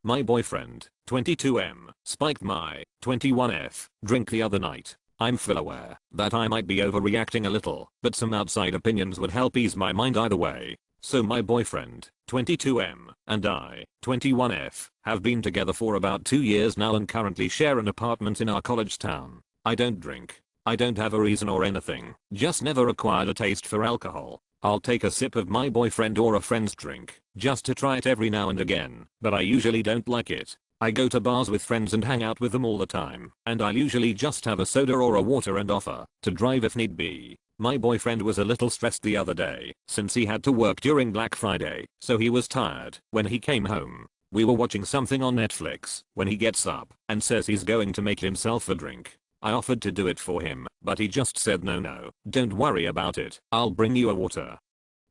My boyfriend, 22M, spiked my 21F drink the other night. I'm full aware that I might be overreacting a little, but some outside opinions would help ease my mind either way. So my boyfriend, 22M, and I, 21F, have been together for about 2 years now and currently share an apartment in our college town. I don't drink. I don't have a reason or anything, just never acquired a taste for alcohol. I'll take a sip of my boyfriend or a friend's drink, just to try it every now and again, but I usually don't like it. I go to bars with friends and hang out with them all the time, and I'll usually just have a soda or a water and offer to drive if need be. My boyfriend was a little stressed the other day, since he had to work during Black Friday, so he was tired when he came home. We were watching something on Netflix when he gets up and says he's going to make himself a drink. I offered to do it for him, but he just said no, don't worry about it, I'll bring you a water.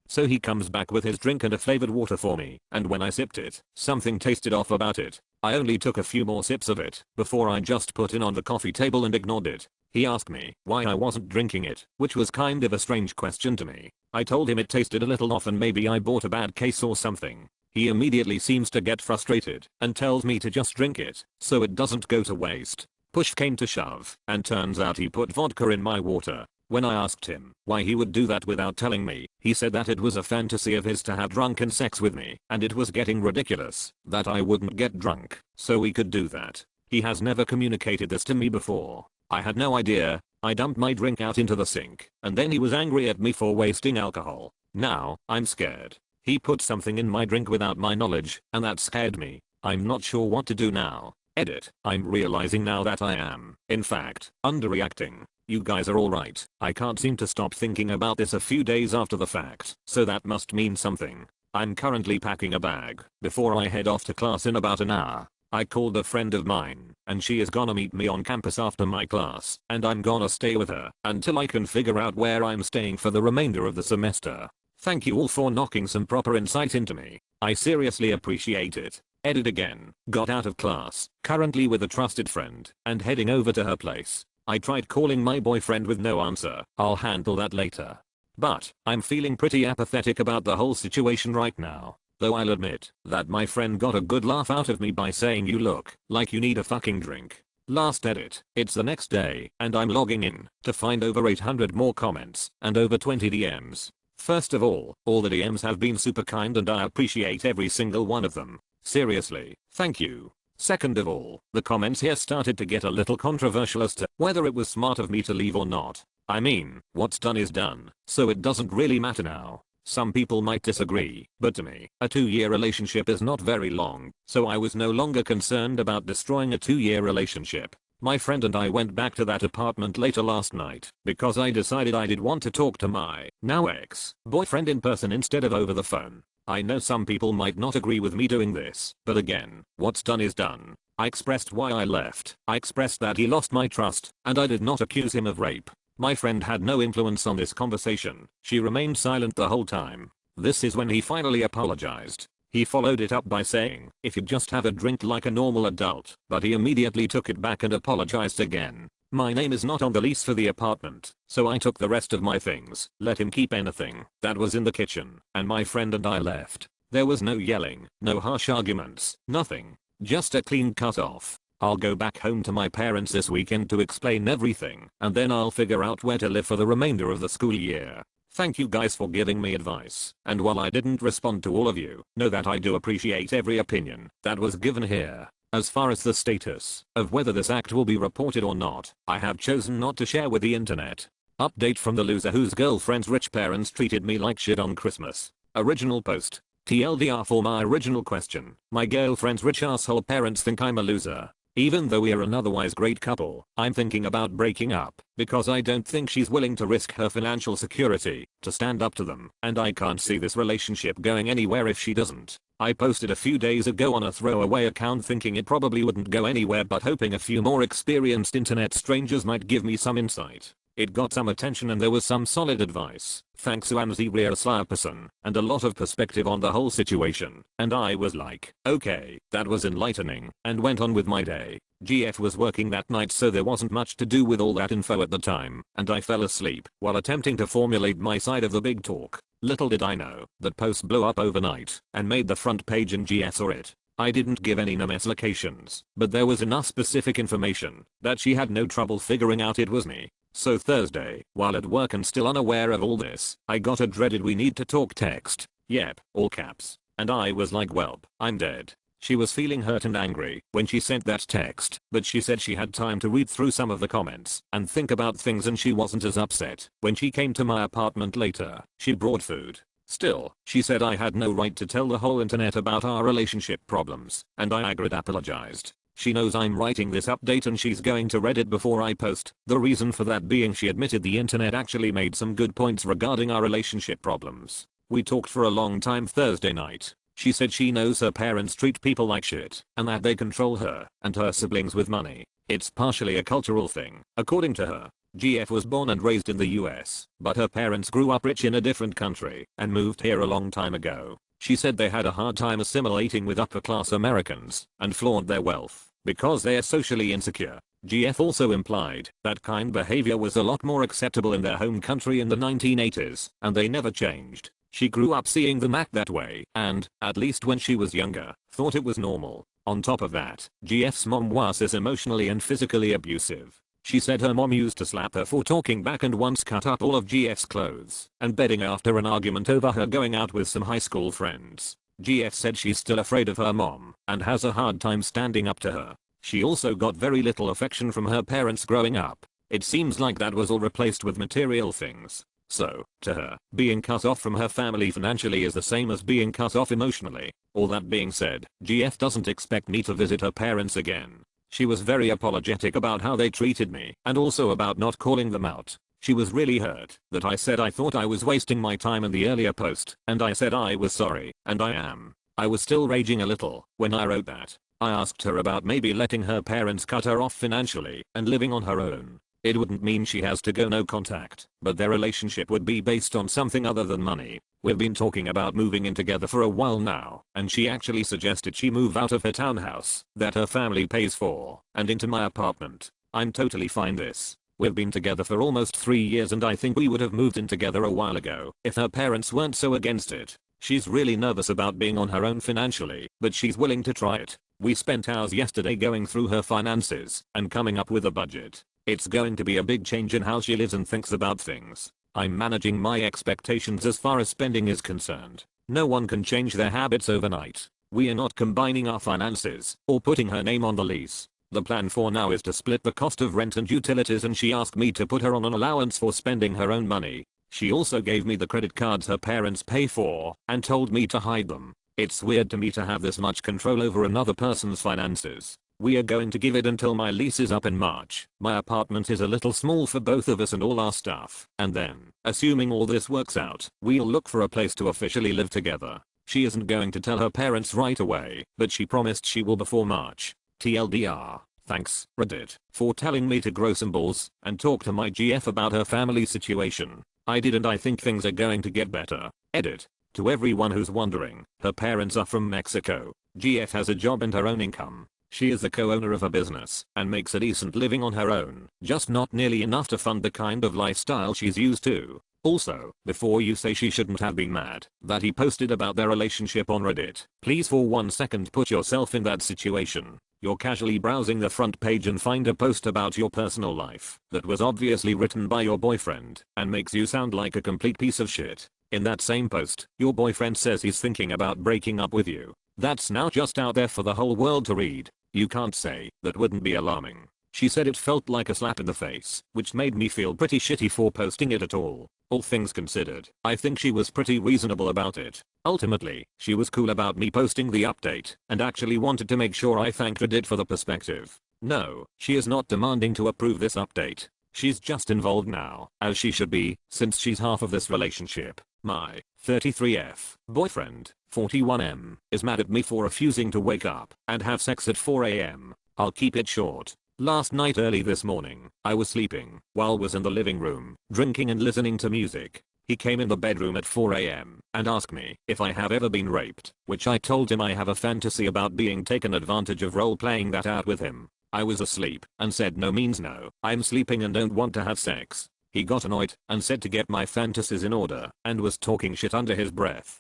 So he comes back with his drink and a flavored water for me, and when I sipped it, something tasted off about it. I only took a few more sips of it before I just put it on the coffee table and ignored it. He asked me why I wasn't drinking it, which was kind of a strange question to me. I told him it tasted a little off and maybe I bought a bad case or something. He immediately seems to get frustrated and tells me to just drink it so it doesn't go to waste. Push came to shove, and turns out he put vodka in my water. When I asked him why he would do that without telling me, he said that it was a fantasy of his to have drunken sex with me, and it was getting ridiculous that I wouldn't get drunk, so we could do that. He has never communicated this to me before. I had no idea. I dumped my drink out into the sink, and then he was angry at me for wasting alcohol. Now, I'm scared. He put something in my drink without my knowledge, and that scared me. I'm not sure what to do now. Edit. I'm realizing now that I am, in fact, underreacting. You guys are alright. I can't seem to stop thinking about this a few days after the fact, so that must mean something. I'm currently packing a bag before I head off to class in about an hour. I called a friend of mine, and she is gonna meet me on campus after my class, and I'm gonna stay with her until I can figure out where I'm staying for the remainder of the semester. Thank you all for knocking some proper insight into me. I seriously appreciate it. Edit again. Got out of class, currently with a trusted friend, and heading over to her place. I tried calling my boyfriend with no answer. I'll handle that later. But, I'm feeling pretty apathetic about the whole situation right now. Though I'll admit that my friend got a good laugh out of me by saying you look like you need a fucking drink. Last edit. It's the next day, and I'm logging in to find over 800 more comments and over 20 DMs. First of all the DMs have been super kind and I appreciate every single one of them. Seriously, thank you. Second of all, the comments here started to get a little controversial as to whether it was smart of me to leave or not. I mean, what's done is done, so it doesn't really matter now. Some people might disagree, but to me, a 2-year relationship is not very long, so I was no longer concerned about destroying a 2-year relationship. My friend and I went back to that apartment later last night because I decided I did want to talk to my now ex-boyfriend in person instead of over the phone. I know some people might not agree with me doing this, but again, what's done is done. I expressed why I left. I expressed that he lost my trust, and I did not accuse him of rape. My friend had no influence on this conversation. She remained silent the whole time. This is when he finally apologized. He followed it up by saying, if you just have a drink like a normal adult, but he immediately took it back and apologized again. My name is not on the lease for the apartment, so I took the rest of my things, let him keep anything that was in the kitchen, and my friend and I left. There was no yelling, no harsh arguments, nothing. Just a clean cut off. I'll go back home to my parents this weekend to explain everything, and then I'll figure out where to live for the remainder of the school year. Thank you guys for giving me advice, and while I didn't respond to all of you, know that I do appreciate every opinion that was given here. As far as the status of whether this act will be reported or not, I have chosen not to share with the internet. Update from the loser whose girlfriend's rich parents treated me like shit on Christmas. Original post. TLDR for my original question. My girlfriend's rich asshole parents think I'm a loser. Even though we are an otherwise great couple, I'm thinking about breaking up because I don't think she's willing to risk her financial security to stand up to them, and I can't see this relationship going anywhere if she doesn't. I posted a few days ago on a throwaway account thinking it probably wouldn't go anywhere but hoping a few more experienced internet strangers might give me some insight. It got some attention and there was some solid advice, thanks to Amzi and a lot of perspective on the whole situation, and I was like, okay, that was enlightening, and went on with my day. GF was working that night so there wasn't much to do with all that info at the time, and I fell asleep while attempting to formulate my side of the big talk. Little did I know that post blew up overnight and made the front page and GF saw it. I didn't give any names locations, but there was enough specific information that she had no trouble figuring out it was me. So Thursday, while at work and still unaware of all this, I got a dreaded "we need to talk" text. Yep, all caps. And I was like, welp, I'm dead. She was feeling hurt and angry when she sent that text, but she said she had time to read through some of the comments and think about things, and she wasn't as upset when she came to my apartment later. She brought food. Still, she said I had no right to tell the whole internet about our relationship problems, and I apologized. She knows I'm writing this update and she's going to Reddit before I post. The reason for that being, she admitted the internet actually made some good points regarding our relationship problems. We talked for a long time Thursday night. She said she knows her parents treat people like shit and that they control her and her siblings with money. It's partially a cultural thing, according to her. GF was born and raised in the US, but her parents grew up rich in a different country and moved here a long time ago. She said they had a hard time assimilating with upper class Americans and flaunt their wealth because they are socially insecure. GF also implied that kind behavior was a lot more acceptable in their home country in the 1980s, and they never changed. She grew up seeing them act that way and, at least when she was younger, thought it was normal. On top of that, GF's mom was emotionally and physically abusive. She said her mom used to slap her for talking back and once cut up all of GF's clothes and bedding after an argument over her going out with some high school friends. GF said she's still afraid of her mom and has a hard time standing up to her. She also got very little affection from her parents growing up. It seems like that was all replaced with material things. So, to her, being cut off from her family financially is the same as being cut off emotionally. All that being said, GF doesn't expect me to visit her parents again. She was very apologetic about how they treated me and also about not calling them out. She was really hurt that I said I thought I was wasting my time in the earlier post, and I said I was sorry, and I am. I was still raging a little when I wrote that. I asked her about maybe letting her parents cut her off financially and living on her own. It wouldn't mean she has to go no contact, but their relationship would be based on something other than money. We've been talking about moving in together for a while now, and she actually suggested she move out of her townhouse that her family pays for and into my apartment. I'm totally fine this. We've been together for almost 3 years and I think we would have moved in together a while ago if her parents weren't so against it. She's really nervous about being on her own financially, but she's willing to try it. We spent hours yesterday going through her finances and coming up with a budget. It's going to be a big change in how she lives and thinks about things. I'm managing my expectations as far as spending is concerned. No one can change their habits overnight. We are not combining our finances or putting her name on the lease. The plan for now is to split the cost of rent and utilities, and she asked me to put her on an allowance for spending her own money. She also gave me the credit cards her parents pay for and told me to hide them. It's weird to me to have this much control over another person's finances. We are going to give it until my lease is up in March. My apartment is a little small for both of us and all our stuff. And then, assuming all this works out, we'll look for a place to officially live together. She isn't going to tell her parents right away, but she promised she will before March. TLDR. Thanks, Reddit, for telling me to grow some balls and talk to my GF about her family situation. I did, and I think things are going to get better. Edit. To everyone who's wondering, her parents are from Mexico. GF has a job and her own income. She is the co-owner of a business and makes a decent living on her own, just not nearly enough to fund the kind of lifestyle she's used to. Also, before you say she shouldn't have been mad that he posted about their relationship on Reddit, please for 1 second put yourself in that situation. You're casually browsing the front page and find a post about your personal life that was obviously written by your boyfriend and makes you sound like a complete piece of shit. In that same post, your boyfriend says he's thinking about breaking up with you. That's now just out there for the whole world to read. You can't say that wouldn't be alarming. She said it felt like a slap in the face, which made me feel pretty shitty for posting it at all. All things considered, I think she was pretty reasonable about it. Ultimately, she was cool about me posting the update and actually wanted to make sure I thanked Reddit for the perspective. No, she is not demanding to approve this update. She's just involved now, as she should be, since she's half of this relationship. My 33F boyfriend, 41M, is mad at me for refusing to wake up and have sex at 4 AM. I'll keep it short. Last night early this morning, I was sleeping while was in the living room, drinking and listening to music. He came in the bedroom at 4 AM and asked me if I have ever been raped, which I told him I have a fantasy about being taken advantage of, role playing that out with him. I was asleep and said no means no. I'm sleeping and don't want to have sex. He got annoyed and said to get my fantasies in order and was talking shit under his breath.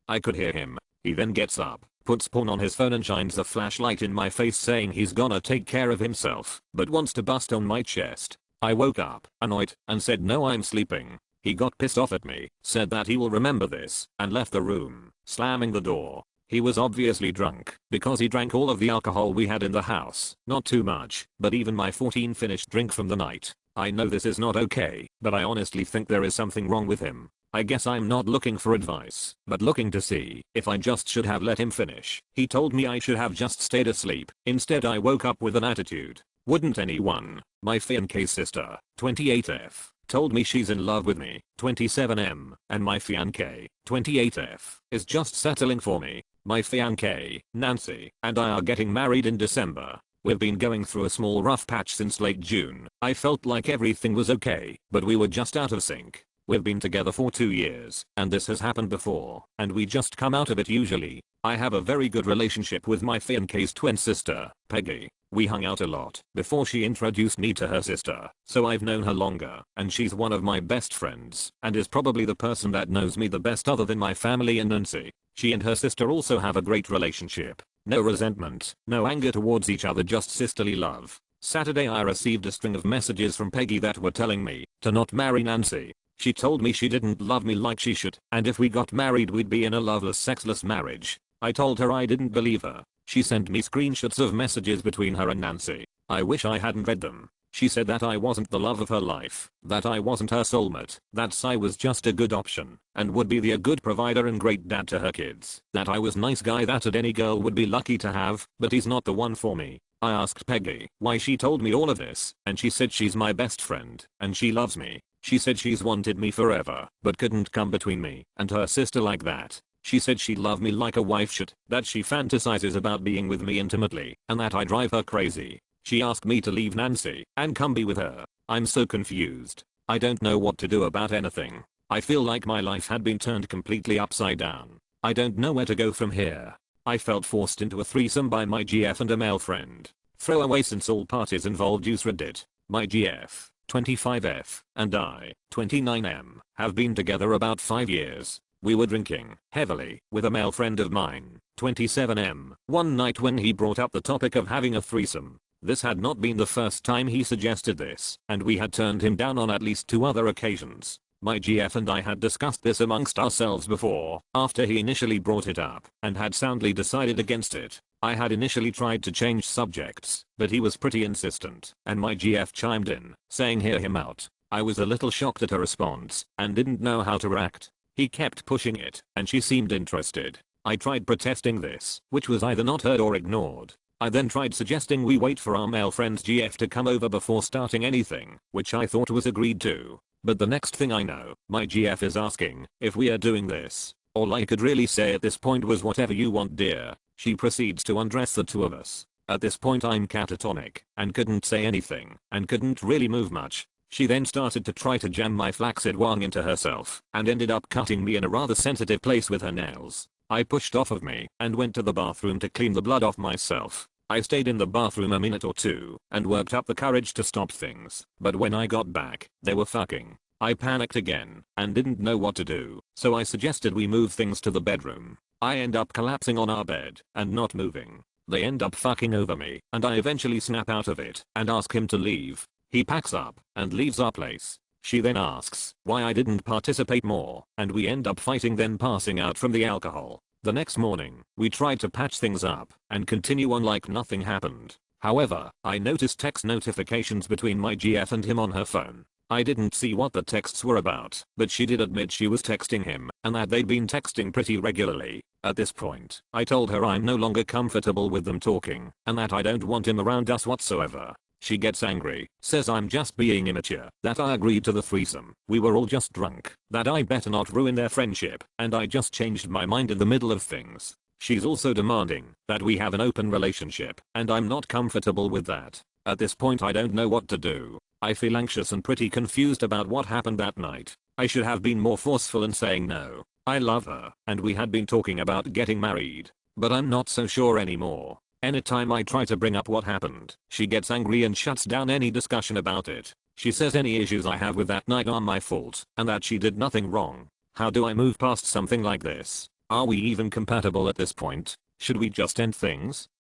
I could hear him. He then gets up, puts porn on his phone and shines a flashlight in my face saying he's gonna take care of himself, but wants to bust on my chest. I woke up, annoyed, and said no, I'm sleeping. He got pissed off at me, said that he will remember this, and left the room, slamming the door. He was obviously drunk, because he drank all of the alcohol we had in the house. Not too much, but even my 14 finished drink from the night. I know this is not okay, but I honestly think there is something wrong with him. I guess I'm not looking for advice, but looking to see if I just should have let him finish. He told me I should have just stayed asleep. Instead I woke up with an attitude. Wouldn't anyone? My fiancé's sister, 28F, told me she's in love with me, 27M, and my fiancé, 28F, is just settling for me. My fiancée, Nancy, and I are getting married in December. We've been going through a small rough patch since late June. I felt like everything was okay, but we were just out of sync. We've been together for 2 years, and this has happened before, and we just come out of it usually. I have a very good relationship with my fiancé's twin sister, Peggy. We hung out a lot before she introduced me to her sister, so I've known her longer, and she's one of my best friends, and is probably the person that knows me the best other than my family and Nancy. She and her sister also have a great relationship. No resentment, no anger towards each other, just sisterly love. Saturday I received a string of messages from Peggy that were telling me to not marry Nancy. She told me she didn't love me like she should, and if we got married we'd be in a loveless, sexless marriage. I told her I didn't believe her. She sent me screenshots of messages between her and Nancy. I wish I hadn't read them. She said that I wasn't the love of her life, that I wasn't her soulmate, that I was just a good option, and would be a good provider and great dad to her kids, that I was nice guy that any girl would be lucky to have, but he's not the one for me. I asked Peggy why she told me all of this, and she said she's my best friend, and she loves me. She said she's wanted me forever, but couldn't come between me and her sister like that. She said she loved me like a wife should, that she fantasizes about being with me intimately, and that I drive her crazy. She asked me to leave Nancy and come be with her. I'm so confused. I don't know what to do about anything. I feel like my life had been turned completely upside down. I don't know where to go from here. I felt forced into a threesome by my GF and a male friend. Throwaway since all parties involved use Reddit. My GF, 25F, and I, 29M, have been together about 5 years. We were drinking heavily with a male friend of mine, 27M, one night when he brought up the topic of having a threesome. This had not been the first time he suggested this, and we had turned him down on at least 2 other occasions. My GF and I had discussed this amongst ourselves before, after he initially brought it up, and had soundly decided against it. I had initially tried to change subjects, but he was pretty insistent, and my GF chimed in, saying hear him out. I was a little shocked at her response, and didn't know how to react. He kept pushing it, and she seemed interested. I tried protesting this, which was either not heard or ignored. I then tried suggesting we wait for our male friend's GF to come over before starting anything, which I thought was agreed to. But the next thing I know, my GF is asking if we are doing this. All I could really say at this point was whatever you want, dear. She proceeds to undress the 2 of us. At this point I'm catatonic, and couldn't say anything, and couldn't really move much. She then started to try to jam my flaccid wang into herself, and ended up cutting me in a rather sensitive place with her nails. I pushed off of me, and went to the bathroom to clean the blood off myself. I stayed in the bathroom a minute or 2, and worked up the courage to stop things, but when I got back, they were fucking. I panicked again, and didn't know what to do, so I suggested we move things to the bedroom. I end up collapsing on our bed, and not moving. They end up fucking over me, and I eventually snap out of it, and ask him to leave. He packs up, and leaves our place. She then asks why I didn't participate more, and we end up fighting, then passing out from the alcohol. The next morning, we tried to patch things up, and continue on like nothing happened. However, I noticed text notifications between my GF and him on her phone. I didn't see what the texts were about, but she did admit she was texting him, and that they'd been texting pretty regularly. At this point, I told her I'm no longer comfortable with them talking, and that I don't want him around us whatsoever. She gets angry, says I'm just being immature, that I agreed to the threesome, we were all just drunk, that I better not ruin their friendship, and I just changed my mind in the middle of things. She's also demanding that we have an open relationship, and I'm not comfortable with that. At this point I don't know what to do. I feel anxious and pretty confused about what happened that night. I should have been more forceful in saying no. I love her, and we had been talking about getting married, but I'm not so sure anymore. Anytime I try to bring up what happened, she gets angry and shuts down any discussion about it. She says any issues I have with that night are my fault, and that she did nothing wrong. How do I move past something like this? Are we even compatible at this point? Should we just end things?